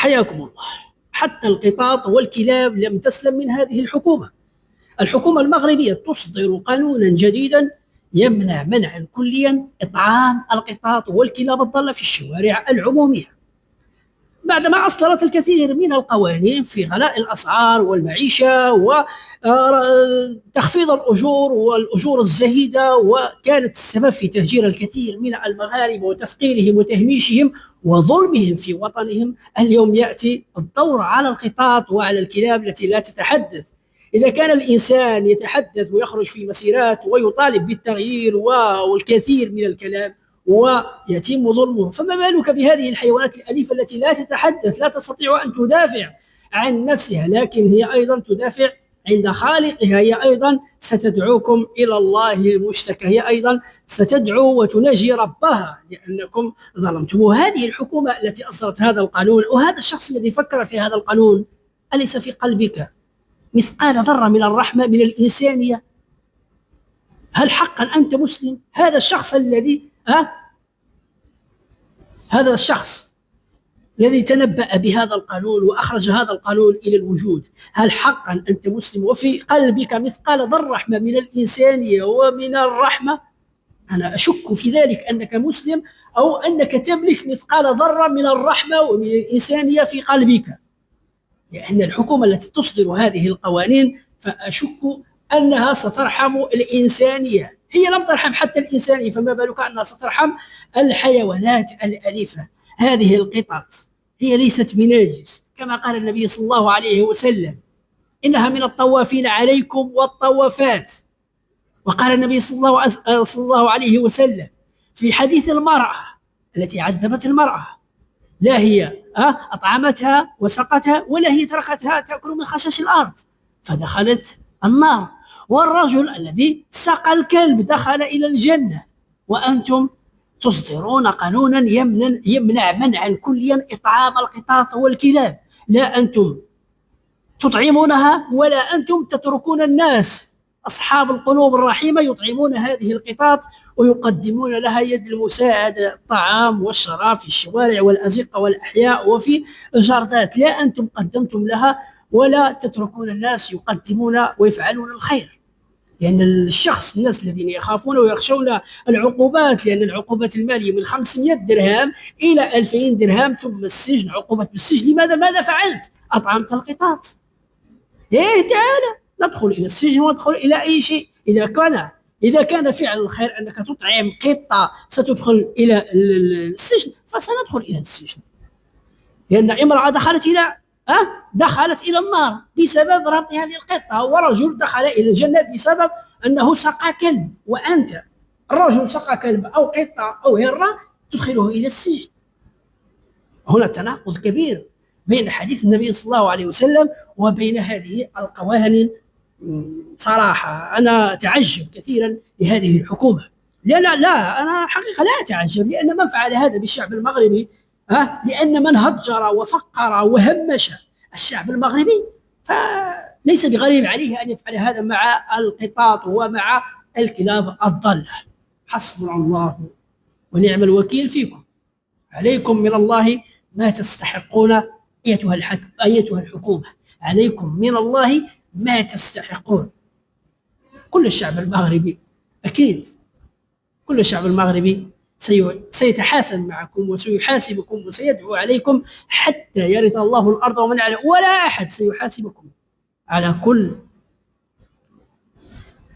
حياكم الله. حتى القطاط والكلاب لم تسلم من هذه الحكومة. الحكومة المغربية تصدر قانونا جديدا يمنع منعا كليا إطعام القطاط والكلاب الضالة في الشوارع العمومية، بعدما أصدرت الكثير من القوانين في غلاء الأسعار والمعيشة وتخفيض الأجور والأجور الزهيدة، وكانت السبب في تهجير الكثير من المغاربة وتفقيرهم وتهميشهم وظلمهم في وطنهم. اليوم يأتي الدور على القطاط وعلى الكلاب التي لا تتحدث. إذا كان الإنسان يتحدث ويخرج في مسيرات ويطالب بالتغيير والكثير من الكلام ويتم ظلمه، فما بالك بهذه الحيوانات الأليفة التي لا تتحدث، لا تستطيع أن تدافع عن نفسها، لكن هي أيضا تدافع عند خالقها. هي أيضا ستدعوكم إلى الله المشتكى، هي أيضا ستدعو وتناجي ربها لأنكم ظلمتم. هذه الحكومة التي أصدرت هذا القانون، وهذا الشخص الذي فكر في هذا القانون، أليس في قلبك مثقال ذرة من الرحمة، من الإنسانية؟ هل حقا أنت مسلم؟ هذا الشخص الذي هذا الشخص الذي تنبأ بهذا القانون وأخرج هذا القانون إلى الوجود، هل حقا أنت مسلم وفي قلبك مثقال ذرة من الإنسانية ومن الرحمة؟ أنا أشك في ذلك أنك مسلم، أو أنك تملك مثقال ذرة من الرحمة ومن الإنسانية في قلبك، لأن الحكومة التي تصدر هذه القوانين فأشك أنها سترحم الإنسانية. هي لم ترحم حتى الإنسانية، فما بالك أنها سترحم الحيوانات الأليفة. هذه القطط هي ليست بناجس، كما قال النبي صلى الله عليه وسلم: إنها من الطوافين عليكم والطوافات. وقال النبي صلى الله عليه وسلم في حديث المرأة التي عذبت المرأة: لا هي أطعمتها وسقتها، ولا هي تركتها تأكل من خشاش الأرض فدخلت النار. والرجل الذي سقى الكلب دخل إلى الجنة. وأنتم تصدرون قانونا يمنع منعا كليا إطعام القطاط والكلاب. لا أنتم تطعمونها ولا أنتم تتركون الناس أصحاب القلوب الرحيمة يطعمون هذه القطاط ويقدمون لها يد المساعدة، الطعام والشراب في الشوارع والأزقة والأحياء وفي الجردات. لا أنتم قدمتم لها ولا تتركون الناس يقدمون ويفعلون الخير. لأن الناس الذين يخافون ويخشون العقوبات، لأن العقوبات المالية من 500 درهم إلى 2000 درهم ثم السجن، عقوبة بالسجن. لماذا؟ ماذا فعلت؟ أطعمت القطاط. تعال ندخل إلى السجن وندخل إلى أي شيء. إذا كان فعل الخير أنك تطعم قطة ستدخل إلى السجن، فسندخل إلى السجن. لأن امرأة دخلت إلى النار بسبب ربطها للقطة، ورجل دخل إلى الجنة بسبب أنه سقى كلب. وأنت الرجل سقى كلب أو قطة أو هرة تدخله إلى السجن. هنا تناقض كبير بين حديث النبي صلى الله عليه وسلم وبين هذه القوانين. صراحة أنا أتعجب كثيرا لهذه الحكومة. لا أنا حقيقة لا أتعجب، لأن من فعل هذا بالشعب المغربي لأن من هجر وفقر وهمش الشعب المغربي فليس بغريب عليه أن يفعل هذا مع القطاط ومع الكلاب الضالة. حسبنا الله ونعم الوكيل فيكم. عليكم من الله ما تستحقون أيتها الحكومة، عليكم من الله ما تستحقون. كل الشعب المغربي أكيد كل الشعب المغربي سيتحاسب معكم وسيحاسبكم وسيدعو عليكم حتى يرث الله الأرض ومن عليها، ولا أحد سيحاسبكم على كل.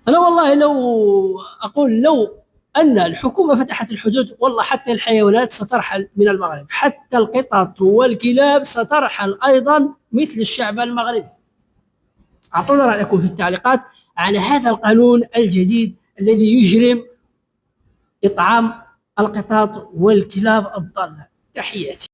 أنا والله لو أن الحكومة فتحت الحدود، والله حتى الحيوانات سترحل من المغرب، حتى القطط والكلاب سترحل أيضا مثل الشعب المغربي. أعطونا رأيكم في التعليقات على هذا القانون الجديد الذي يجرم إطعام القطط والكلاب الضالة. تحياتي.